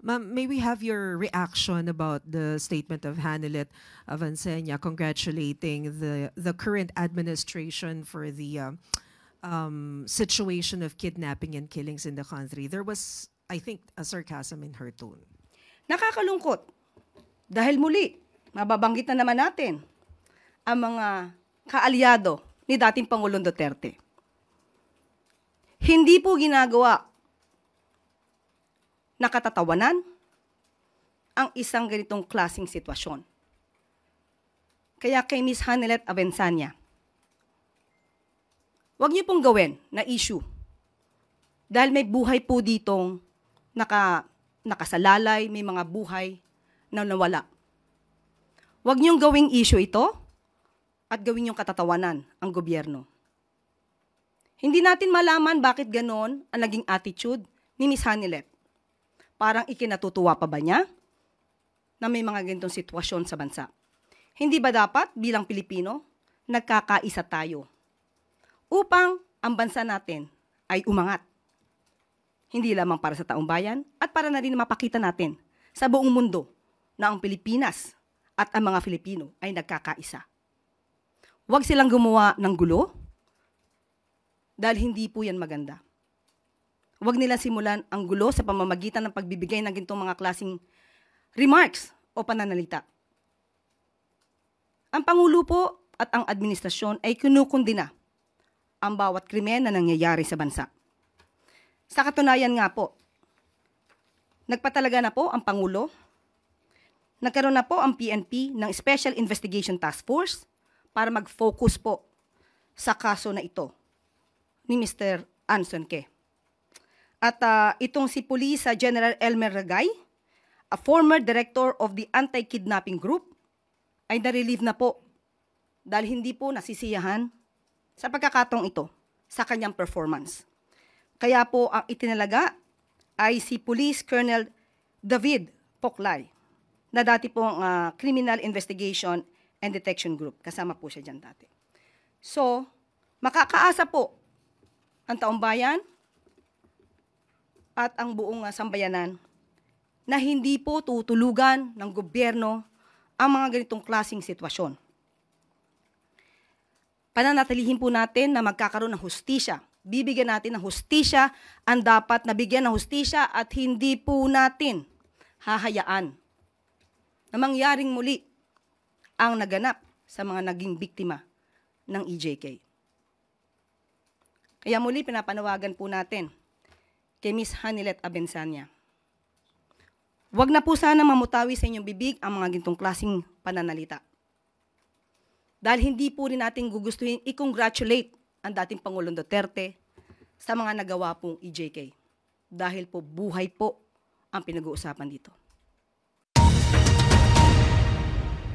Ma'am, may we have your reaction about the statement of Hanilet Avancenia congratulating the current administration for the situation of kidnapping and killings in the country? There was, I think, a sarcasm in her tone. Nakakalungkot. Dahil muli, mababanggit na naman natin ang mga kaalyado ni dating Pangulong Duterte. Hindi po ginagawa na katatawanan ang isang ganitong klaseng sitwasyon. Kaya kay Ms. Hanilet Avancenia, huwag niyo pong gawin na issue. Dahil may buhay po ditong nakasalalay, may mga buhay na nawala. Huwag niyong gawing issue ito at gawin niyong katatawanan ang gobyerno. Hindi natin malaman bakit ganon ang naging attitude ni Ms. Hanilet. Parang ikinatutuwa pa ba niya na may mga ganitong sitwasyon sa bansa? Hindi ba dapat bilang Pilipino, nagkakaisa tayo upang ang bansa natin ay umangat? Hindi lamang para sa taong bayan at para na rin mapakita natin sa buong mundo na ang Pilipinas at ang mga Filipino ay nagkakaisa. Huwag silang gumawa ng gulo dahil hindi po yan maganda. Huwag nilang simulan ang gulo sa pamamagitan ng pagbibigay ng ganitong mga klaseng remarks o pananalita. Ang Pangulo po at ang administrasyon ay kinukundina ang bawat krimen na nangyayari sa bansa. Sa katunayan nga po, nagpatalaga na po ang Pangulo, nagkaroon na po ang PNP ng Special Investigation Task Force para mag-focus po sa kaso na ito ni Mr. Anson Ke. At itong si Police General Elmer Ragay, a former director of the Anti-Kidnapping Group, ay na-relieve na po dahil hindi po nasisiyahan sa pagkakataong ito sa kanyang performance. Kaya po ang itinalaga ay si Police Colonel David Poklay, na dati pong Criminal Investigation and Detection Group. Kasama po siya dyan dati. So, makakaasa po ang taong bayan at ang buong sambayanan na hindi po tutulugan ng gobyerno ang mga ganitong klaseng sitwasyon. Pananatilihin po natin na magkakaroon ng hustisya. Bibigyan natin ng hustisya ang dapat nabigyan ng hustisya at hindi po natin hahayaan na mangyaring muli ang naganap sa mga naging biktima ng EJK. Kaya muli pinapanawagan po natin kay Ms. Hanilet Avancenia. Huwag na po sana mamutawi sa inyong bibig ang mga gintong klaseng pananalita. Dahil hindi po rin natin gugustuhin i-congratulate ang dating Pangulong Duterte sa mga nagawa pong EJK. Dahil po buhay po ang pinag-uusapan dito.